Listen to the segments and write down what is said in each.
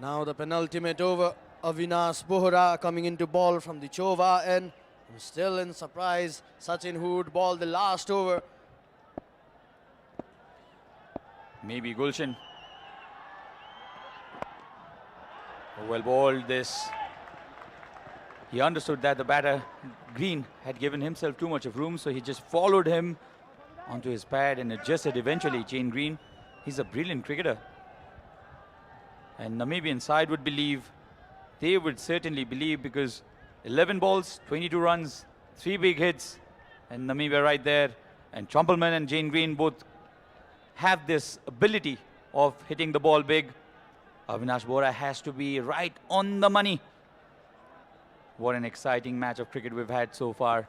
Now the penultimate over. Avinash Bohra coming into ball from the Chova end. Still in surprise, Sachin who would ball the last over. Maybe Gulshan. Well balled this. He understood that the batter, Green, had given himself too much of room, so he just followed him onto his pad and adjusted eventually. Shane Green, he's a brilliant cricketer. And Namibian side would believe, they would certainly believe, because 11 balls, 22 runs, 3 big hits, and Namibia right there. And Trumpelman and Jane Green both have this ability of hitting the ball big. Avinash Bohra has to be right on the money. What an exciting match of cricket we've had so far.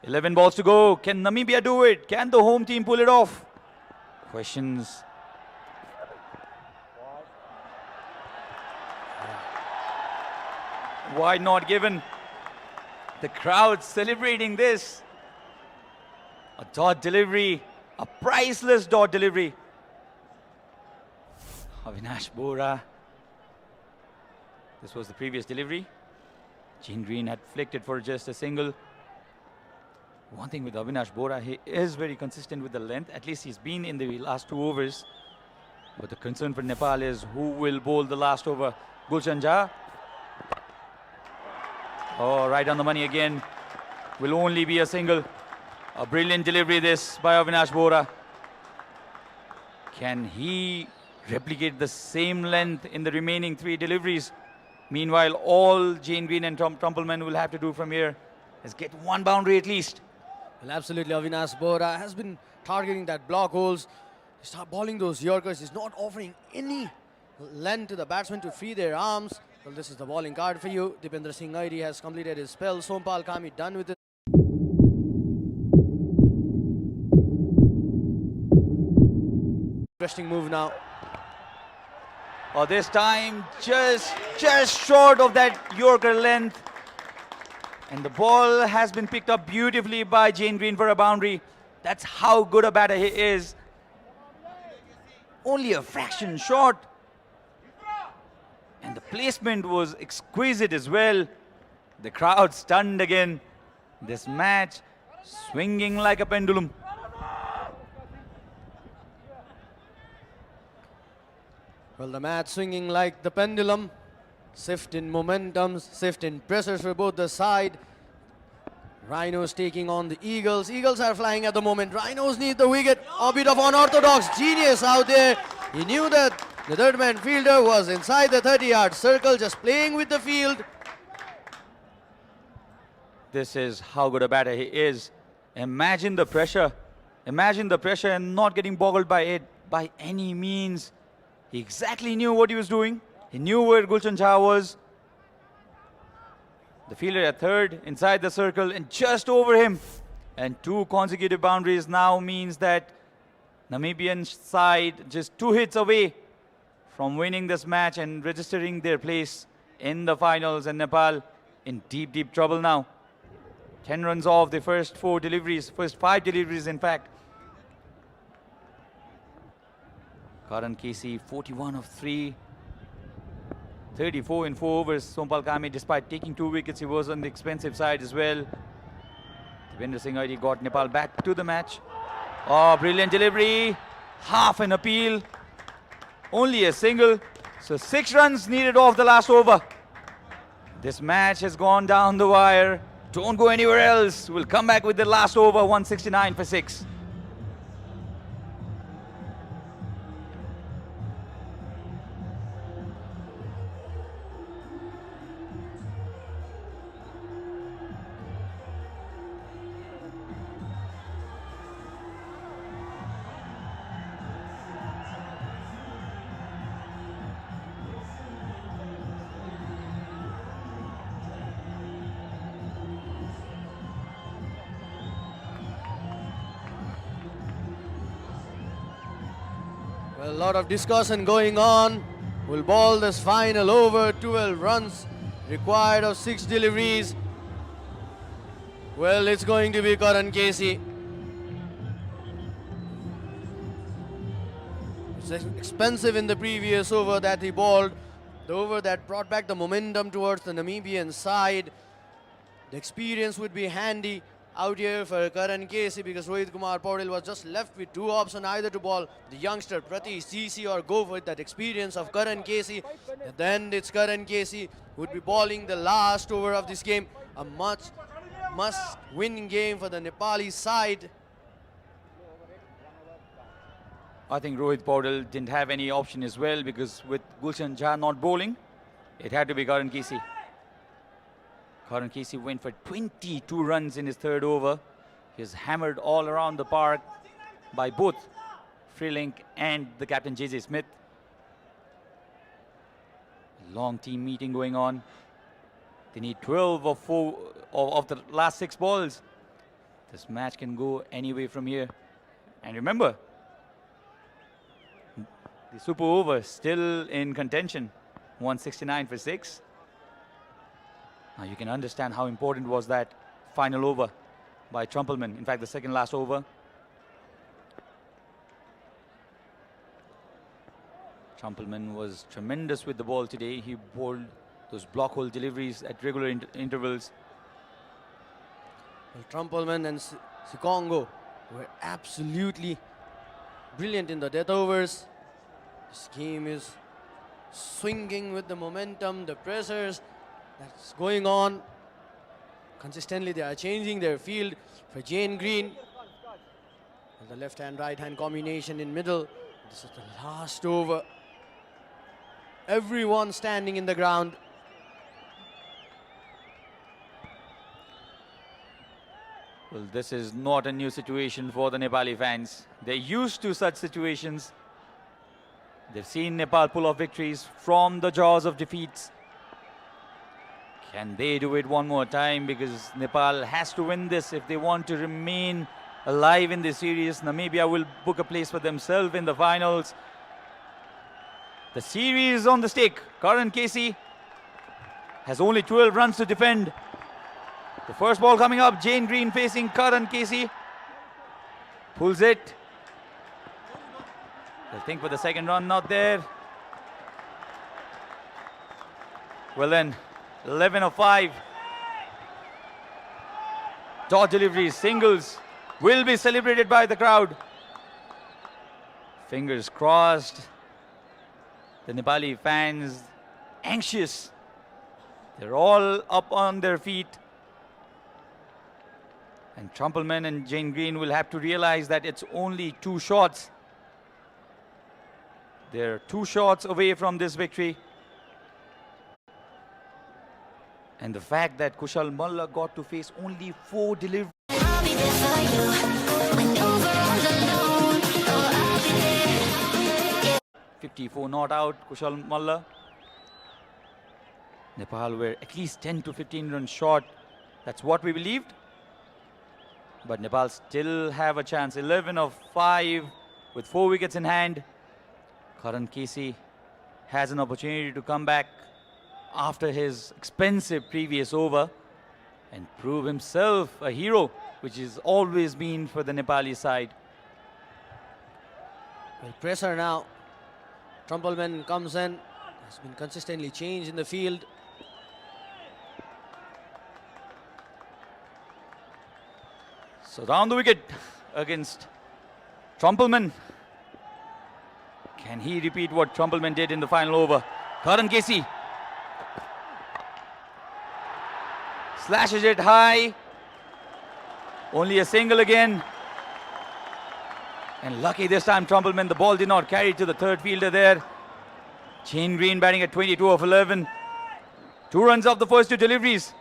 11 balls to go. Can Namibia do it? Can the home team pull it off? Questions. Why not given? The crowd celebrating this. A dot delivery. A priceless dot delivery. Avinash Bohra. This was the previous delivery. Gene Green had flicked it for just a single. One thing with Avinash Bohra, he is very consistent with the length. At least he's been in the last 2 overs. But the concern for Nepal is who will bowl the last over. Gulshan Jha. Oh, right on the money again. Will only be a single. A brilliant delivery this by Avinash Bohra. Can he replicate the same length in the remaining 3 deliveries? Meanwhile, all Jane Green and Trumpelman will have to do from here is get 1 boundary at least. Well, absolutely, Avinash Bohra has been targeting that block holes. Start bowling those Yorkers. He's not offering any length to the batsmen to free their arms. Well, this is the bowling card for you. Dipendra Singh Airi has completed his spell. Sompal Kami done with it. Interesting move now. Oh, this time just short of that Yorker length. And the ball has been picked up beautifully by Jane Green for a boundary. That's how good a batter he is. Only a fraction short. And the placement was exquisite as well. The crowd stunned again. This match swinging like a pendulum. Well, the match swinging like the pendulum. Shift in momentums, shift in pressures for both the side. Rhinos taking on the Eagles. Eagles are flying at the moment. Rhinos need the wicket. A bit of unorthodox genius out there. He knew that the third man fielder was inside the 30-yard circle, just playing with the field. This is how good a batter he is. Imagine the pressure. Imagine the pressure and not getting boggled by it by any means. He exactly knew what he was doing. He knew where Gulshan Jha was. The fielder at third, inside the circle, and just over him. And 2 consecutive boundaries now means that Namibian side just 2 hits away from winning this match and registering their place in the finals. And Nepal in deep, deep trouble now. 10 runs off the first 4 deliveries, first 5 deliveries in fact. Karan Casey, 41 of 3. 34 in 4 overs. Sompal Kami, despite taking 2 wickets, he was on the expensive side as well. Dipendra Singh Airi got Nepal back to the match. Oh, brilliant delivery. Half an appeal. Only a single. So 6 runs needed off the last over. This match has gone down the wire. Don't go anywhere else. We'll come back with the last over, 169 for 6. Well, a lot of discussion going on. Will ball this final over. 12 runs required of 6 deliveries. Well, it's going to be Karan Casey. It's expensive in the previous over that he bowled. The over that brought back the momentum towards the Namibian side. The experience would be handy out here for Karan Casey because Rohit Kumar Paudel was just left with two options, either to ball the youngster Pratish GC or go with that experience of Karan Casey. And then it's Karan Casey who would be bowling the last over of this game. A must-win game for the Nepali side. I think Rohit Paudel didn't have any option as well because with Gulshan Jha not bowling, it had to be Karan Casey. Karan Casey went for 22 runs in his third over. He was hammered all around the park by both Freelink and the captain JJ Smith. Long team meeting going on. They need 12 of the last 6 balls. This match can go any way from here. And remember, the super over still in contention. 169 for 6. Now you can understand how important was that final over by Trumpelman. In fact, the second last over. Trumpelman was tremendous with the ball today. He bowled those block hole deliveries at regular intervals. Well, Trumpelman and Sikongo were absolutely brilliant in the death overs. This game is swinging with the momentum, the pressures that's going on. Consistently, they are changing their field for Jane Green. The left-hand, right-hand combination in middle. This is the last over. Everyone standing in the ground. Well, this is not a new situation for the Nepali fans. They're used to such situations. They've seen Nepal pull off victories from the jaws of defeats. Can they do it one more time? Because Nepal has to win this if they want to remain alive in this series. Namibia will book a place for themselves in the finals. The series on the stake. Karan Casey has only 12 runs to defend. The first ball coming up, Jane Green facing Karan Casey. Pulls it. They'll think for the second run, not there. Well then, 11 of 5. Dot deliveries, singles will be celebrated by the crowd. Fingers crossed. The Nepali fans anxious. They're all up on their feet. And Trumpelman and Jane Green will have to realize that it's only 2 shots. They're 2 shots away from this victory. And the fact that Kushal Malla got to face only 4 deliveries. 54 not out, Kushal Malla. Nepal were at least 10 to 15 runs short. That's what we believed. But Nepal still have a chance. 11 of 5 with 4 wickets in hand. Karan Casey has an opportunity to come back after his expensive previous over and prove himself a hero, which has always been for the Nepali side. Well, pressure now. Trumpelman comes in. Has been consistently changed in the field. So down the wicket against Trumpelman. Can he repeat what Trumpelman did in the final over? Karan Casey slashes it high. Only a single again. And lucky this time Trumpelman, the ball did not carry to the third fielder there. Jane Green batting at 22 of 11. 2 runs off the first 2 deliveries.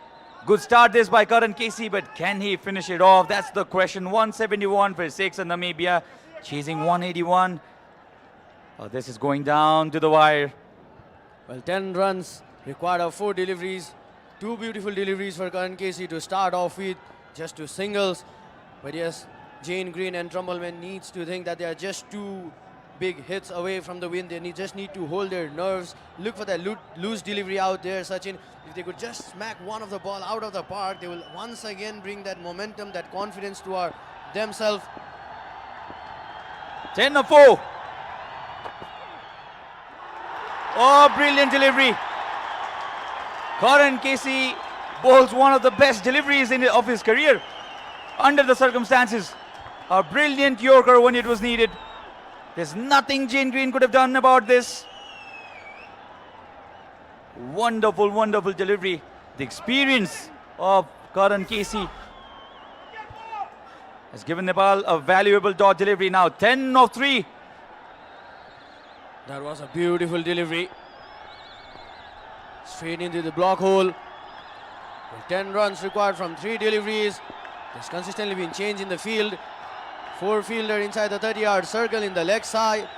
Good start this by Karan Casey, but can he finish it off? That's the question. 171 for 6 and Namibia chasing 181. Oh, this is going down to the wire. Well, 10 runs required of 4 deliveries. 2 beautiful deliveries for Karan Casey to start off with, just 2 singles. But yes, Jane Green and Trumpelman needs to think that they are just 2 big hits away from the win. They just need to hold their nerves. Look for that loose delivery out there, Sachin. If they could just smack one of the ball out of the park, they will once again bring that momentum, that confidence to themselves. 10 of 4. Oh, brilliant delivery. Karan Casey bowls one of the best deliveries of his career under the circumstances. A brilliant Yorker when it was needed. There's nothing Jane Green could have done about this. Wonderful, wonderful delivery. The experience of Karan Casey has given Nepal a valuable dot delivery now. 10 of 3. That was a beautiful delivery. Straight into the block hole. With 10 runs required from 3 deliveries. There's consistently been change in the field. 4 fielder inside the 30-yard circle in the leg side.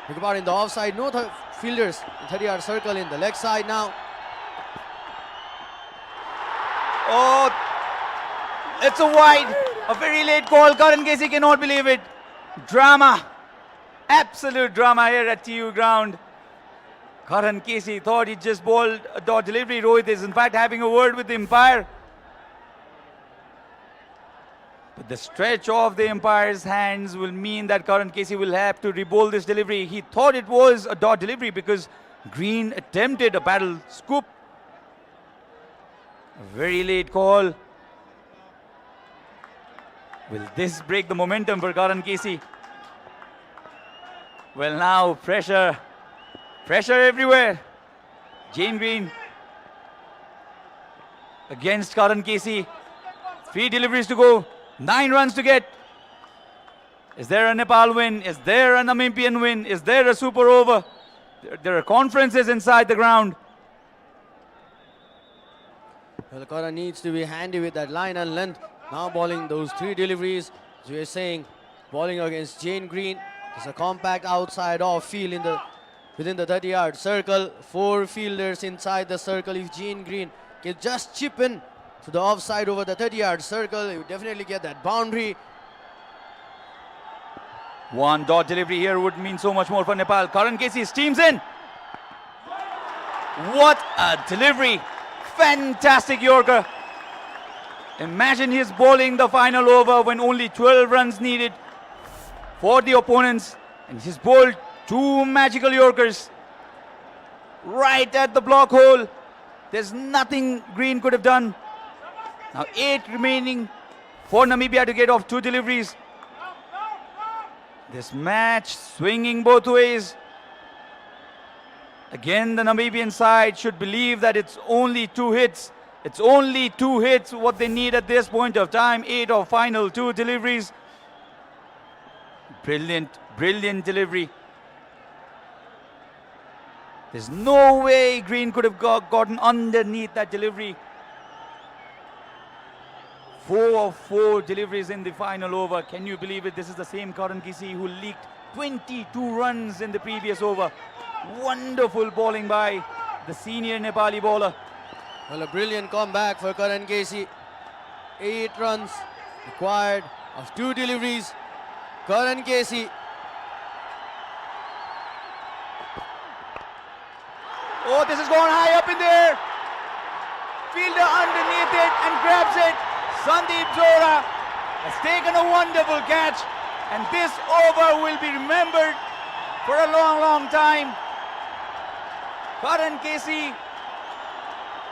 Look about in the offside. No fielders in 30-yard circle in the leg side now. Oh, it's a wide. A very late call. Karan Casey cannot believe it. Drama. Absolute drama here at TU ground. Karan Casey thought he just bowled a dot delivery. Rohit is in fact having a word with the umpire. But the stretch of the umpire's hands will mean that Karan Casey will have to re-bowl this delivery. He thought it was a dot delivery because Green attempted a paddle scoop. A very late call. Will this break the momentum for Karan Casey? Well, now pressure everywhere. Jane Green against Karan Casey. 3 deliveries to go, 9 runs to get. Is there a Nepal win? Is there a Namibian win? Is there a super over? There are conferences inside the ground. Well, Karan needs to be handy with that line and length. Now bowling those 3 deliveries. As we are saying, bowling against Jane Green. There's a compact outside off field within the 30-yard circle. 4 fielders inside the circle. If Jane Green can just chip in to the offside over the 30-yard circle, he would definitely get that boundary. 1 dot delivery here would mean so much more for Nepal. Karan Casey steams in. What a delivery. Fantastic Yorker. Imagine he's bowling the final over when only 12 runs needed for the opponents. And he's bowled 2 magical Yorkers right at the block hole. There's nothing Green could have done. Now 8 remaining for Namibia to get off 2 deliveries. This match swinging both ways. Again, the Namibian side should believe that it's only 2 hits. It's only 2 hits what they need at this point of time. 8 of final 2 deliveries. Brilliant, brilliant delivery. There's no way Green could have gotten underneath that delivery. 4 of 4 deliveries in the final over. Can you believe it? This is the same Karan Casey who leaked 22 runs in the previous over. Wonderful bowling by the senior Nepali bowler. Well, a brilliant comeback for Karan Casey. 8 runs required of 2 deliveries. Karan Casey. Oh, this is going high up in there. Fielder underneath it and grabs it. Sandeep Zora has taken a wonderful catch, and this over will be remembered for a long, long time. Karan Casey,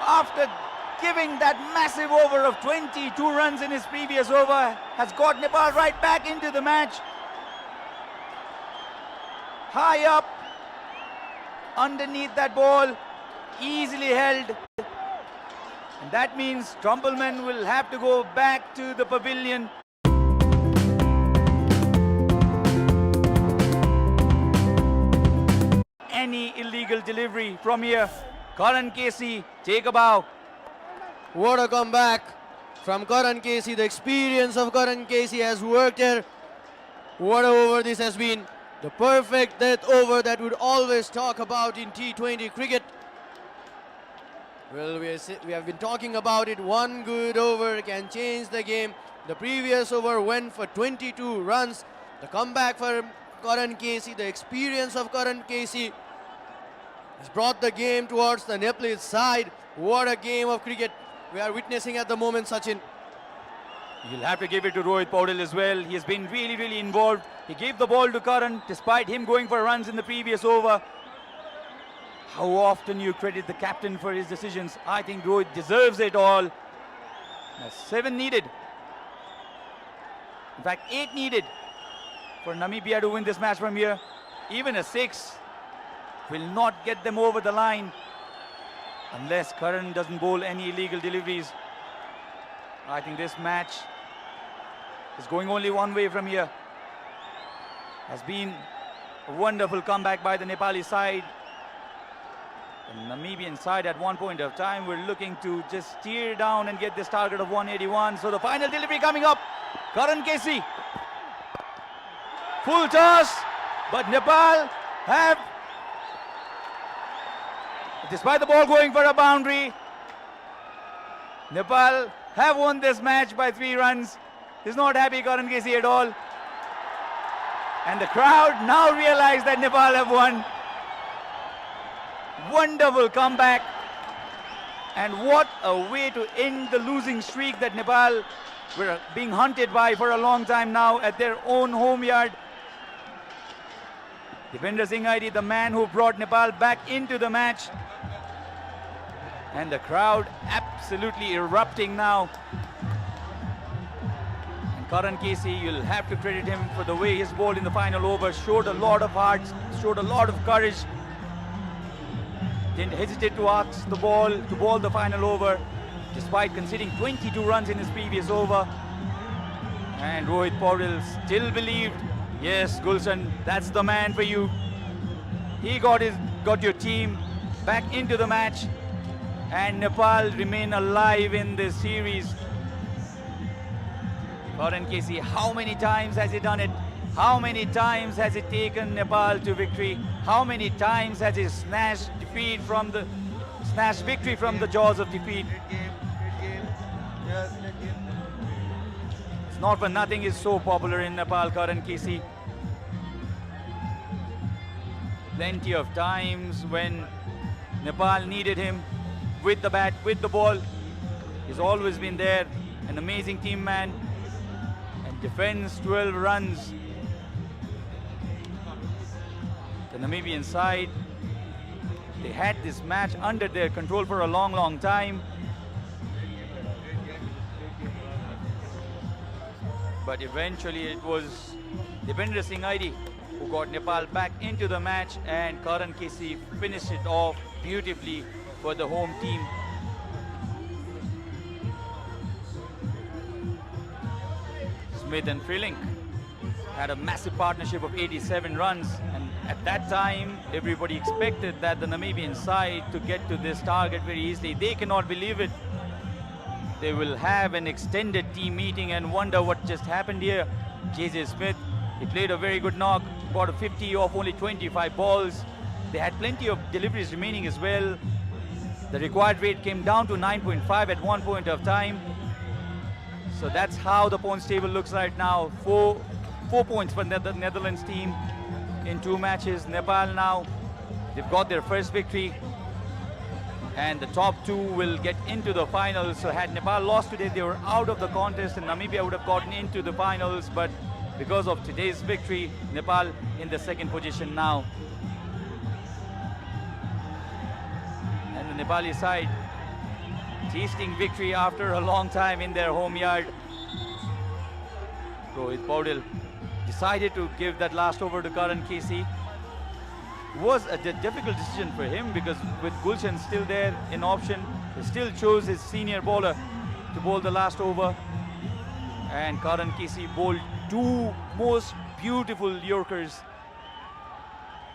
after giving that massive over of 22 runs in his previous over, has got Nepal right back into the match. High up, underneath that ball, easily held. And that means Trumpelman will have to go back to the pavilion. Any illegal delivery from here. Karan Casey, take a bow. What a comeback from Karan Casey. The experience of Karan Casey has worked here. What a over this has been. The perfect death over that we'd always talk about in T20 cricket. Well, we have been talking about it. One good over can change the game. The previous over went for 22 runs. The comeback for Karan Casey, the experience of Karan Casey has brought the game towards the Nepalese side. What a game of cricket we are witnessing at the moment, Sachin. You'll have to give it to Rohit Paudel as well. He has been really, really involved. He gave the ball to Karan despite him going for runs in the previous over. how often you credit the captain for his decisions. I think Rohit deserves it all. 7 needed. In fact, 8 needed for Namibia to win this match from here. Even a 6 will not get them over the line unless Karan doesn't bowl any illegal deliveries. I think this match is going only one way from here. Has been a wonderful comeback by the Nepali side. The Namibian side at one point of time were looking to just steer down and get this target of 181. So the final delivery coming up. Karan Casey. Full toss, but Nepal have, despite the ball going for a boundary, Nepal have won this match by 3 runs. He's not happy, Karan Casey, at all. And the crowd now realize that Nepal have won. Wonderful comeback. And what a way to end the losing streak that Nepal were being hunted by for a long time now at their own home yard. Dipender Singh Aidi, the man who brought Nepal back into the match. And the crowd absolutely erupting now. And Karan Casey, you'll have to credit him for the way he's bowled in the final over. Showed a lot of heart, showed a lot of courage. Didn't hesitate to ask the ball to bowl the final over, despite conceding 22 runs in his previous over. And Rohit Paudel still believed, yes, Gulshan, that's the man for you. He got your team back into the match, and Nepal remain alive in this series. Karan Casey, how many times has he done it? How many times has he taken Nepal to victory? How many times has he snatched victory from the jaws of defeat? It's not for nothing he's so popular in Nepal, Karan Casey. Plenty of times when Nepal needed him with the bat, with the ball. He's always been there, an amazing team man, and defends 12 runs. The Namibian side, they had this match under their control for a long, long time. But eventually it was Dipender Singh Aidi who got Nepal back into the match, and Karan Casey finished it off beautifully for the home team. Smith and Freeling had a massive partnership of 87 runs, and at that time everybody expected that the Namibian side to get to this target very easily. They cannot believe it. They will have an extended team meeting and wonder what just happened here. JJ Smith, he played a very good knock, got a 50 off only 25 balls. They had plenty of deliveries remaining as well. The required rate came down to 9.5 at one point of time. So that's how the points table looks right now. Four points for the Netherlands team in 2 matches. Nepal now, they've got their first victory, and the top 2 will get into the finals. So had Nepal lost today, they were out of the contest, and Namibia would have gotten into the finals. But because of today's victory, Nepal in the 2nd position now. And the Nepali side tasting victory after a long time in their home yard. Rohit Paudel decided to give that last over to Karan Casey. It was a difficult decision for him because with Gulshan still there in option, he still chose his senior bowler to bowl the last over. And Karan Casey bowled 2 most beautiful Yorkers.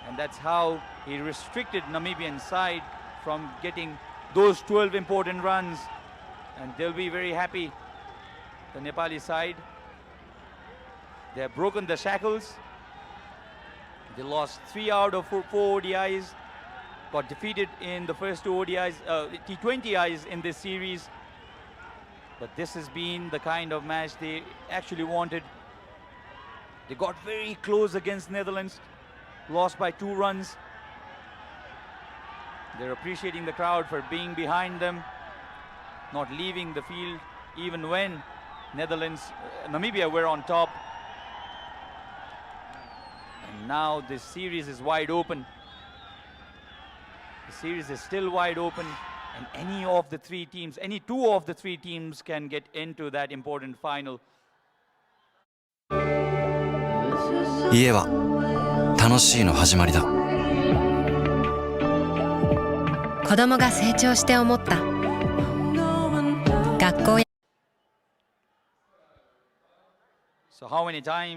And that's how he restricted Namibian side from getting those 12 important runs. And they'll be very happy, the Nepali side. They have broken the shackles. They lost 3 out of 4 ODIs, got defeated in the first 2 ODIs, T20Is in this series. But this has been the kind of match they actually wanted. They got very close against Netherlands, lost by 2 runs. They're appreciating the crowd for being behind them, not leaving the field even when Namibia were on top. And now this series is wide open. The series is still wide open, and any of the three teams, any two of the three teams can get into that important final. 家は楽しいの始まりだ。子供が成長して思った。学校や So how many times